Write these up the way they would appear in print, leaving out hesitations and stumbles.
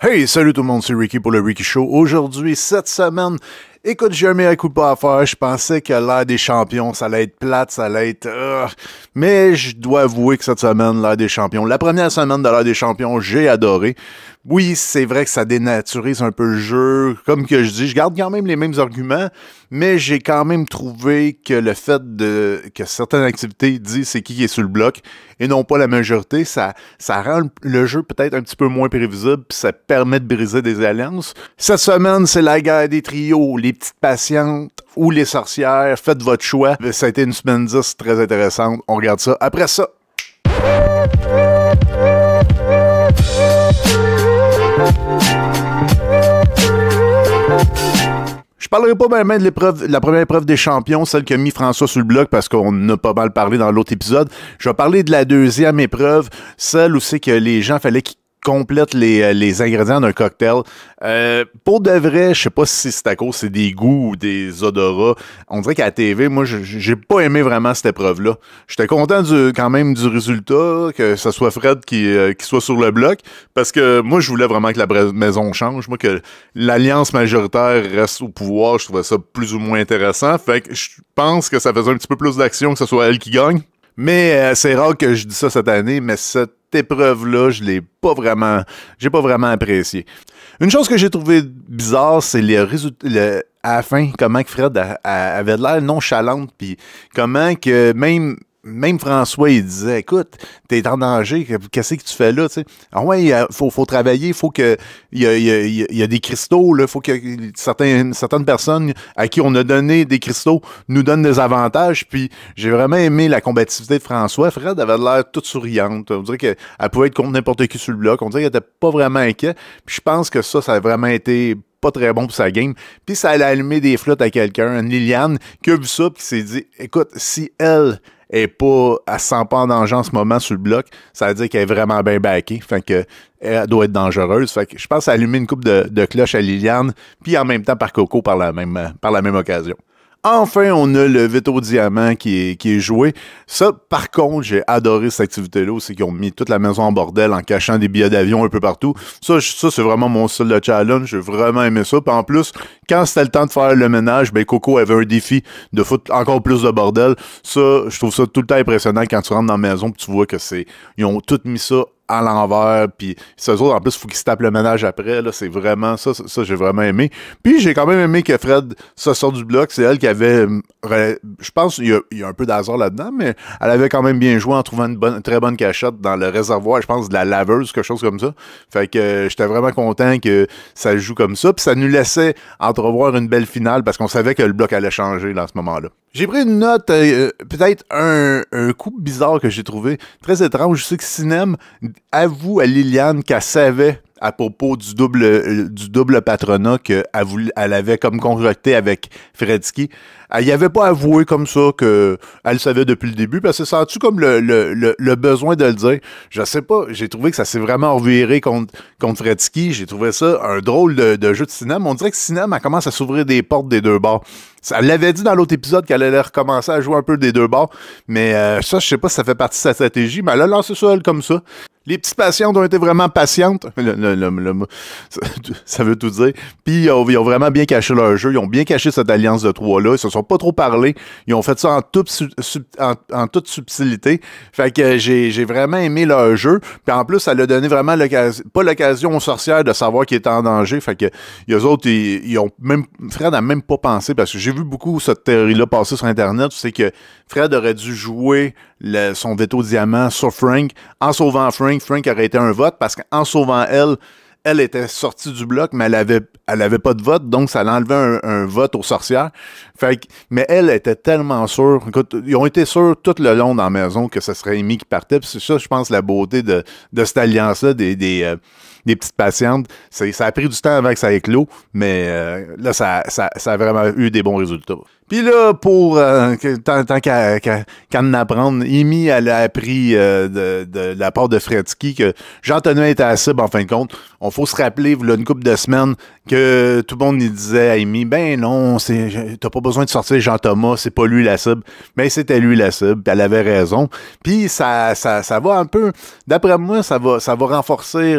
Hey, salut tout le monde, c'est Ricky pour le Ricky Show. Aujourd'hui, cette semaine, écoute, j'ai un meilleur coup de pas à faire. Je pensais que l'ère des champions, ça allait être plate, ça allait être... Mais je dois avouer que cette semaine, l'ère des champions, la première semaine de l'ère des champions, j'ai adoré. Oui, c'est vrai que ça dénaturise un peu le jeu. Comme que je dis, je garde quand même les mêmes arguments, mais j'ai quand même trouvé que le fait que certaines activités disent c'est qui est sur le bloc et non pas la majorité, ça rend le jeu peut-être un petit peu moins prévisible, puis ça permet de briser des alliances. Cette semaine, c'est la guerre des trios, les petites patientes ou les sorcières. Faites votre choix. Ça a été une semaine 10 très intéressante. On regarde ça après ça. Je parlerai pas même de la première épreuve des champions, celle qui a mis François sur le bloc parce qu'on en a pas mal parlé dans l'autre épisode. Je vais parler de la deuxième épreuve, celle où c'est que les gens fallait qu'ils complètent les ingrédients d'un cocktail. Pour de vrai, je sais pas si c'est à cause c'est des goûts ou des odorats. On dirait qu'à la TV, moi, j'ai pas aimé vraiment cette épreuve-là. J'étais content quand même du résultat, que ce soit Fred qui soit sur le bloc, parce que moi, je voulais vraiment que la maison change. Moi, que l'alliance majoritaire reste au pouvoir, je trouvais ça plus ou moins intéressant. Fait que je pense que ça faisait un petit peu plus d'action que ce soit elle qui gagne. Mais c'est rare que je dis ça cette année, mais cette épreuve-là, j'ai pas vraiment apprécié. Une chose que j'ai trouvé bizarre, c'est les résultats, à la fin, comment que Fred avait de l'air nonchalante, puis comment que même François, il disait, écoute, t'es en danger, qu'est-ce que tu fais là, tu sais? Ah ouais, faut travailler, faut que, il y a des cristaux, là, faut que certaines personnes à qui on a donné des cristaux nous donnent des avantages, puis j'ai vraiment aimé la combativité de François. Fred avait l'air toute souriante, on dirait qu'elle pouvait être contre n'importe qui sur le bloc, on dirait qu'elle était pas vraiment inquiet, puis je pense que ça a vraiment été pas très bon pour sa game, puis ça allait allumer des flottes à quelqu'un, une Liliane, qui a vu ça, puis qui s'est dit, écoute, si elle se sent pas en danger en ce moment sur le bloc, ça veut dire qu'elle est vraiment bien backée, fait que elle doit être dangereuse, fait que je pense à allumer une coupe de cloche à Liliane, puis en même temps par Coco par la même occasion. Enfin, on a le veto diamant qui est joué. Ça, par contre, j'ai adoré cette activité-là, c'est qu'ils ont mis toute la maison en bordel en cachant des billets d'avion un peu partout. Ça c'est vraiment mon style de challenge. J'ai vraiment aimé ça. Puis en plus, quand c'était le temps de faire le ménage, ben Coco avait un défi de foutre encore plus de bordel. Ça, je trouve ça tout le temps impressionnant quand tu rentres dans la maison et tu vois que ils ont tout mis ça à l'envers, puis ces autres, en plus, il faut qu'ils se tapent le ménage après, là, c'est vraiment, ça j'ai vraiment aimé. Puis j'ai quand même aimé que Fred se sorte du bloc, c'est elle qui avait, je pense, il y a un peu d'hasard là-dedans, mais elle avait quand même bien joué en trouvant une très bonne cachette dans le réservoir, je pense, de la laveuse, quelque chose comme ça. Fait que j'étais vraiment content que ça joue comme ça, puis ça nous laissait entrevoir une belle finale, parce qu'on savait que le bloc allait changer, là, à ce moment-là. J'ai pris une note, peut-être un coup bizarre que j'ai trouvé, très étrange. Je sais que Cinem avoue à Liliane qu'elle savait à propos du double patronat qu'elle avait comme concocté avec Fredsky. Elle n'y avait pas avoué comme ça qu'elle le savait depuis le début, parce que c'est senti comme le besoin de le dire. Je sais pas, j'ai trouvé que ça s'est vraiment reviré contre Fredsky. J'ai trouvé ça un drôle de jeu de cinéma. On dirait que cinéma commence à s'ouvrir des portes des deux bords. Elle l'avait dit dans l'autre épisode qu'elle allait recommencer à jouer un peu des deux bords, mais ça, je sais pas si ça fait partie de sa stratégie, mais elle a lancé ça, elle, comme ça. Les petites patientes ont été vraiment patientes. Ça veut tout dire. Puis ils ont vraiment bien caché leur jeu. Ils ont bien caché cette alliance de trois-là. Ils se sont pas trop parlé. Ils ont fait ça en toute subtilité. Fait que j'ai vraiment aimé leur jeu. Puis en plus, ça leur a donné vraiment l'occasion aux sorcières de savoir qu'ils étaient en danger. Fait que eux autres, Fred n'a même pas pensé, parce que j'ai vu beaucoup cette théorie-là passer sur Internet. C'est que Fred aurait dû jouer son veto diamant sur Frank. En sauvant Frank aurait été un vote, parce qu'en sauvant elle était sortie du bloc, mais elle avait pas de vote, donc ça l'enlevait un vote aux sorcières. Mais elle était tellement sûre. Écoute, ils ont été sûrs tout le long dans la maison que ce serait Amy qui partait. Puis c'est ça, je pense, la beauté de cette alliance-là, des petites patientes. Ça a pris du temps avant que ça éclot, mais là, ça a vraiment eu des bons résultats. Puis là, pour tant qu'à en apprendre, Amy, elle a appris de la part de Fredsky que Jean-Thomas était à cible, en fin de compte. On faut se rappeler, là, une couple de semaines, que tout le monde lui disait à Amy, ben non, t'as pas besoin de sortir Jean-Thomas, c'est pas lui la cible. Mais c'était lui la cible, puis elle avait raison. Puis ça va un peu, d'après moi, ça va renforcer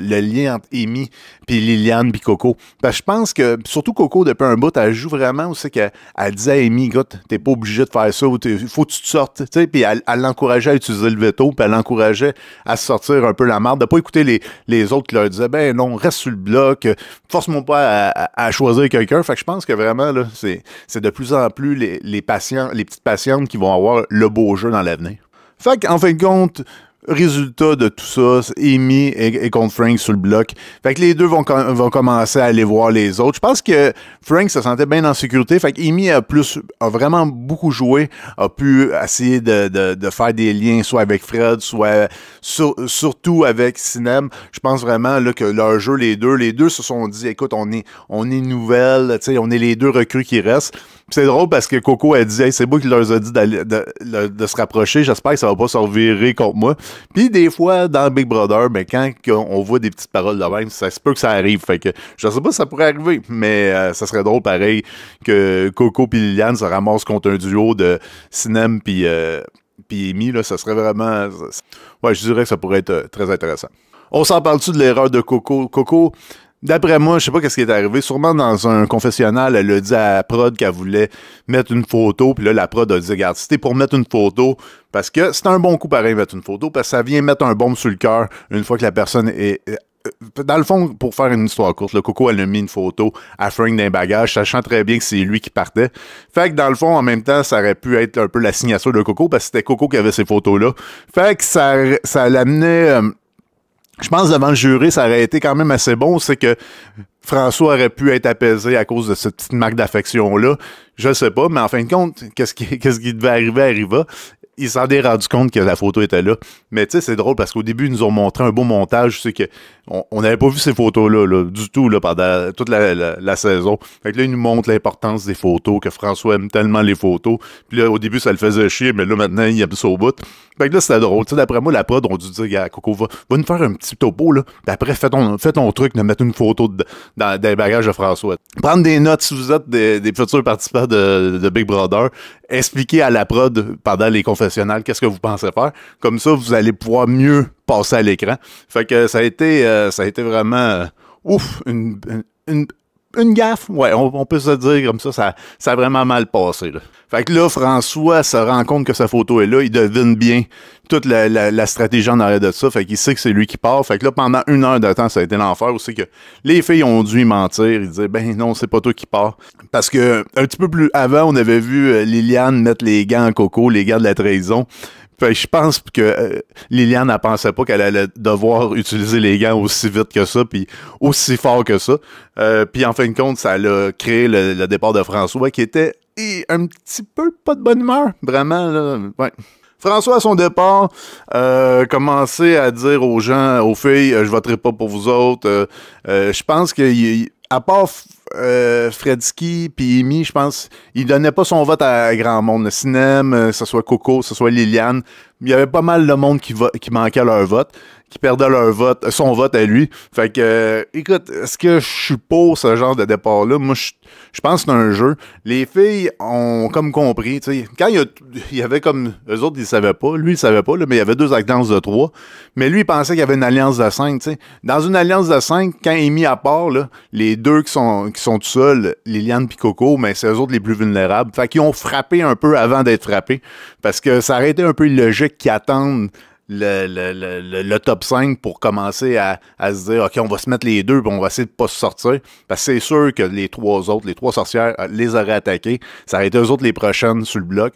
le lien entre Amy, puis Liliane, puis Coco. Parce que je pense que, surtout Coco, depuis un bout, elle joue vraiment aussi qu'elle disait à Amy, écoute, t'es pas obligé de faire ça, ou il faut que tu te sortes, tu sais, puis elle l'encourageait à utiliser le veto, puis elle l'encourageait à se sortir un peu la marde, de pas écouter les autres qui leur disaient, ben non, reste sur le bloc, force-moi pas à choisir quelqu'un. Fait que je pense que vraiment, là, c'est de plus en plus les patients, les petites patientes qui vont avoir le beau jeu dans l'avenir. Fait qu'en fin de compte, résultat de tout ça, Amy est contre Frank sur le bloc. Fait que les deux vont commencer à aller voir les autres. Je pense que Frank se sentait bien en sécurité. Fait que Amy a vraiment beaucoup joué, a pu essayer de faire des liens soit avec Fred, soit surtout avec Sinem. Je pense vraiment là, que leur jeu, les deux se sont dit, écoute, on est nouvelles, on est les deux recrues qui restent. C'est drôle parce que Coco a dit, hey, c'est moi qui leur a dit de se rapprocher. J'espère que ça va pas se revirer contre moi. Puis des fois, dans Big Brother, ben, quand on voit des petites paroles de même, ça se peut que ça arrive. Fait que je sais pas si ça pourrait arriver, mais ça serait drôle pareil que Coco puis Liliane se ramassent contre un duo de Sinem puis Amy. Là, ça serait vraiment... Ouais, je dirais que ça pourrait être très intéressant. On s'en parle-tu de l'erreur de Coco? Coco... D'après moi, je sais pas qu'est-ce qui est arrivé. Sûrement dans un confessionnal, elle a dit à la prod qu'elle voulait mettre une photo. Puis là, la prod a dit, regarde, si t'es pour mettre une photo, parce que c'est un bon coup pareil mettre une photo, parce que ça vient mettre un baume sur le cœur une fois que la personne est... Dans le fond, pour faire une histoire courte, le Coco, elle a mis une photo à Frank d'un bagage, sachant très bien que c'est lui qui partait. Fait que dans le fond, en même temps, ça aurait pu être un peu la signature de Coco, parce que c'était Coco qui avait ces photos-là. Fait que ça l'amenait... Je pense devant le jury, ça aurait été quand même assez bon. C'est que François aurait pu être apaisé à cause de cette petite marque d'affection-là. Je sais pas, mais en fin de compte, qu'est-ce qui devait arriver arriva. Il s'en est rendu compte que la photo était là. Mais tu sais, c'est drôle parce qu'au début, ils nous ont montré un beau montage. C'est que on n'avait pas vu ces photos-là là, du tout là, pendant toute la saison. Fait que là, ils nous montrent l'importance des photos, que François aime tellement les photos. Puis là, au début, ça le faisait chier, mais là, maintenant, il aime ça au bout. Fait que là, c'était drôle. Tu sais, d'après moi, la prod, on dû dire, gars, Coco, va nous faire un petit topo, là. Puis après, fais ton truc de mettre une photo dans les bagages de François. Prendre des notes si vous êtes des futurs participants de Big Brother. Expliquer à la prod pendant les confessionnals qu'est-ce que vous pensez faire. Comme ça, vous allez pouvoir mieux passer à l'écran. Fait que ça a été vraiment une gaffe. Ouais, on peut se dire comme ça a vraiment mal passé. Là. Fait que là, François se rend compte que sa photo est là, il devine bien toute la stratégie en arrière de ça, fait qu'il sait que c'est lui qui part. Fait que là, pendant 1 heure de temps, ça a été l'enfer aussi que les filles ont dû y mentir. Ils disaient, ben non, c'est pas toi qui pars. Parce que un petit peu plus avant, on avait vu Liliane mettre les gants à Coco, les gants de la trahison. Fait que je pense que Liliane, elle pensait pas qu'elle allait devoir utiliser les gants aussi vite que ça, puis aussi fort que ça. Puis en fin de compte, ça a créé le départ de François, qui était un petit peu pas de bonne humeur, vraiment. Là, ouais. François, à son départ, commençait à dire aux gens, aux filles, je voterai pas pour vous autres. Je pense à part Fredsky puis Amy, je pense, il donnait pas son vote à grand monde. Le cinéma, que ce soit Coco, que ce soit Liliane, il y avait pas mal de monde qui manquait leur vote, qui perdait son vote à lui. Fait que, écoute, est-ce que je suis pour ce genre de départ-là? Moi, je pense que c'est un jeu. Les filles ont comme compris, tu sais, quand il y avait comme, eux autres, ils savaient pas, lui, il savait pas, là, mais il y avait 2 alliances de 3, mais lui, il pensait qu'il y avait une alliance de 5, tu sais. Dans une alliance de 5, quand il est mis à part, là, les deux qui sont tout seuls, Liliane et Coco, mais c'est eux autres les plus vulnérables. Fait qu'ils ont frappé un peu avant d'être frappés, parce que ça aurait été un peu illogique qu'ils attendent le top 5 pour commencer à se dire, OK, on va se mettre les deux, puis on va essayer de pas se sortir. Parce que c'est sûr que les 3 sorcières, les auraient attaquées. Ça aurait été eux autres les prochaines sur le bloc.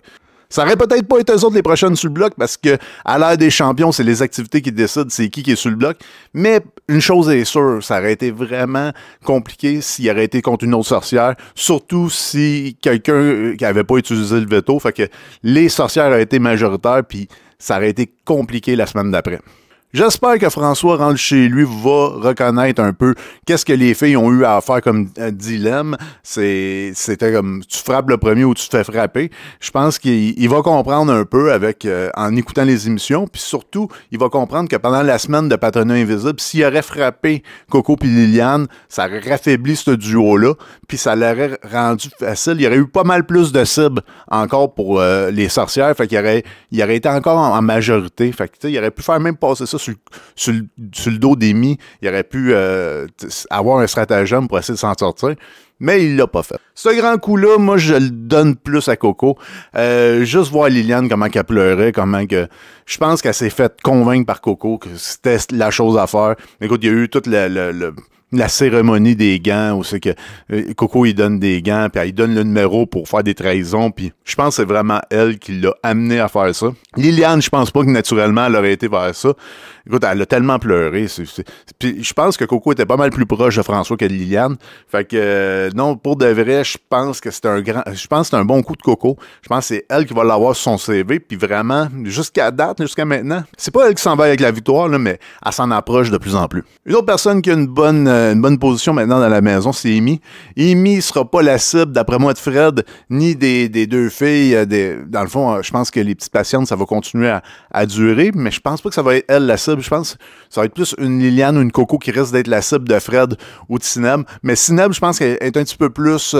Ça aurait peut-être pas été eux autres les prochaines sur le bloc, parce que à l'ère des champions, c'est les activités qui décident c'est qui est sur le bloc. Mais une chose est sûre, ça aurait été vraiment compliqué s'il aurait été contre une autre sorcière, surtout si quelqu'un qui avait pas utilisé le veto. Fait que les sorcières auraient été majoritaires, puis ça aurait été compliqué la semaine d'après. J'espère que François rentre chez lui va reconnaître un peu qu'est-ce que les filles ont eu à faire comme dilemme. C'était comme tu frappes le premier ou tu te fais frapper. Je pense qu'il va comprendre un peu en écoutant les émissions, puis surtout, il va comprendre que pendant la semaine de Patronat Invisible, s'il aurait frappé Coco puis Liliane, ça aurait raffaibli ce duo-là, puis ça l'aurait rendu facile. Il y aurait eu pas mal plus de cibles encore pour les sorcières, fait qu'il aurait été encore en majorité. Fait que, il aurait pu faire même passer ça sur le dos d'Amy, il aurait pu avoir un stratagème pour essayer de s'en sortir. Mais il l'a pas fait. Ce grand coup-là, moi, je le donne plus à Coco. Juste voir Liliane, comment qu'elle pleurait, comment que... Je pense qu'elle s'est fait convaincre par Coco que c'était la chose à faire. Écoute, il y a eu toute la cérémonie des gants, où c'est que Coco, il donne des gants, puis il donne le numéro pour faire des trahisons, puis je pense que c'est vraiment elle qui l'a amené à faire ça. Liliane, je pense pas que naturellement, elle aurait été vers ça. Écoute, elle a tellement pleuré. Puis je pense que Coco était pas mal plus proche de François que de Liliane. Fait que, non, pour de vrai, je pense que c'est un bon coup de Coco. Je pense que c'est elle qui va l'avoir sur son CV, puis vraiment, jusqu'à date, jusqu'à maintenant, c'est pas elle qui s'en va avec la victoire, là, mais elle s'en approche de plus en plus. Une autre personne qui a une bonne position maintenant dans la maison, c'est Amy. Amy sera pas la cible, d'après moi, de Fred, ni des deux filles. Dans le fond, je pense que les petites patientes, ça va continuer à durer, mais je pense pas que ça va être elle la cible. Je pense que ça va être plus une Liliane ou une Coco qui risque d'être la cible de Fred ou de Sineb. Mais Sineb, je pense qu'elle est un petit peu plus...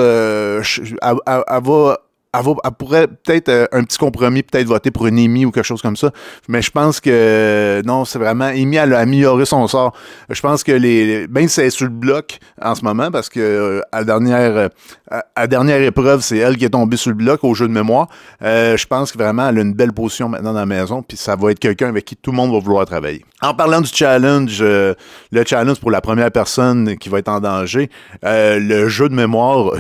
Elle pourrait peut-être un petit compromis, peut-être voter pour une Amy ou quelque chose comme ça. Mais je pense que non, c'est vraiment Amy, elle a amélioré son sort. Je pense que même si elle est sur le bloc en ce moment, parce que à la dernière épreuve, c'est elle qui est tombée sur le bloc au jeu de mémoire. Je pense que vraiment elle a une belle position maintenant dans la maison, puis ça va être quelqu'un avec qui tout le monde va vouloir travailler. En parlant du challenge, le challenge pour la première personne qui va être en danger, le jeu de mémoire,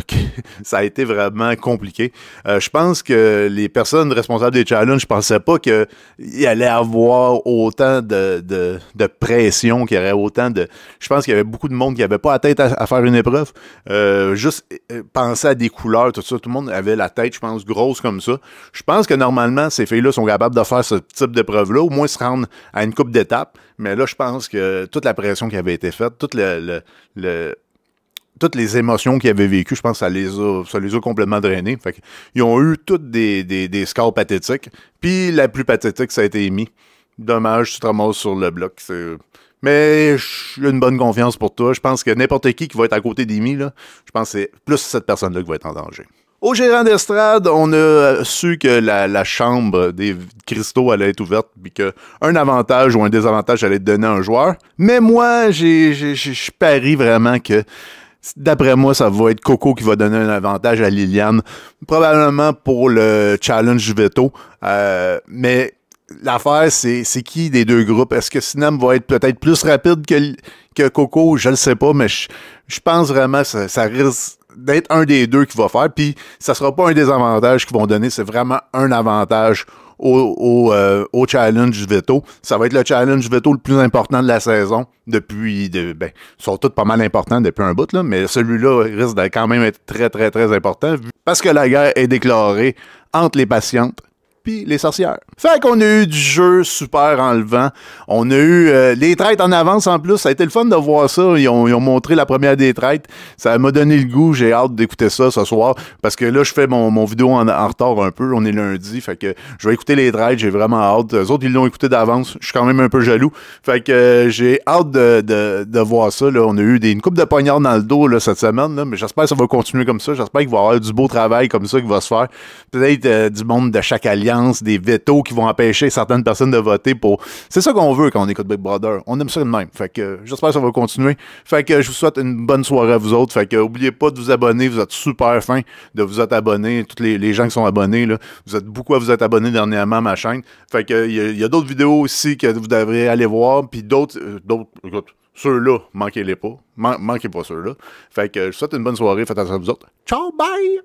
ça a été vraiment compliqué. Je pense que les personnes responsables des challenges, je pensais pas qu'il allait avoir autant de pression, qu'il y aurait autant de... Je pense qu'il y avait beaucoup de monde qui n'avait pas la tête à faire une épreuve. Juste penser à des couleurs, tout ça. Tout le monde avait la tête, je pense, grosse comme ça. Je pense que normalement, ces filles-là sont capables de faire ce type d'épreuve-là, au moins se rendre à une coupe d'étapes. Mais là, je pense que toute la pression qui avait été faite, toutes les émotions qu'ils avaient vécues, je pense que ça les a complètement drainés. Fait qu'ils ont eu toutes des scores pathétiques. Puis la plus pathétique, ça a été Amy. Dommage, tu te ramasses sur le bloc. Mais j'ai une bonne confiance pour toi. Je pense que n'importe qui va être à côté d'Amy, là, je pense que c'est plus cette personne-là qui va être en danger. Au gérant d'estrade, on a su que la chambre des cristaux allait être ouverte, puis qu'un avantage ou un désavantage allait être donné à un joueur. Mais moi, je parie vraiment que, d'après moi, ça va être Coco qui va donner un avantage à Liliane, probablement pour le challenge du veto. Mais l'affaire, c'est qui des deux groupes? Est-ce que Sineb va être peut-être plus rapide que Coco? Je le sais pas, mais je pense vraiment que ça risque d'être un des deux qui va faire, puis ça sera pas un désavantage qu'ils vont donner, c'est vraiment un avantage au challenge du veto. Ça va être le challenge veto le plus important de la saison ils sont tous pas mal importants depuis un bout, là, mais celui-là risque de quand même être très, très, très important parce que la guerre est déclarée entre les patientes puis les sorcières. Fait qu'on a eu du jeu super enlevant. On a eu les traites en avance en plus. Ça a été le fun de voir ça. Ils ont montré la première des traites. Ça m'a donné le goût. J'ai hâte d'écouter ça ce soir. Parce que là, je fais mon vidéo en retard un peu. On est lundi. Fait que je vais écouter les traites. J'ai vraiment hâte. Eux autres, ils l'ont écouté d'avance. Je suis quand même un peu jaloux. Fait que j'ai hâte de voir ça. Là. On a eu une coupe de poignards dans le dos là, cette semaine. Là. Mais j'espère que ça va continuer comme ça. J'espère qu'il va y avoir du beau travail comme ça qui va se faire. Peut-être du monde de chaque alliance, des vétos qui vont empêcher certaines personnes de voter pour... C'est ça qu'on veut quand on écoute Big Brother. On aime ça de même. Fait que j'espère que ça va continuer. Fait que je vous souhaite une bonne soirée à vous autres. Fait que n'oubliez pas de vous abonner. Vous êtes super fins de vous être abonnés. Tous les gens qui sont abonnés, là, vous êtes beaucoup à vous être abonnés dernièrement à ma chaîne. Fait que il y a d'autres vidéos aussi que vous devrez aller voir. Puis d'autres, écoute, ceux-là, manquez-les pas. Manquez pas ceux-là. Fait que je vous souhaite une bonne soirée. Faites attention à vous autres. Ciao, bye!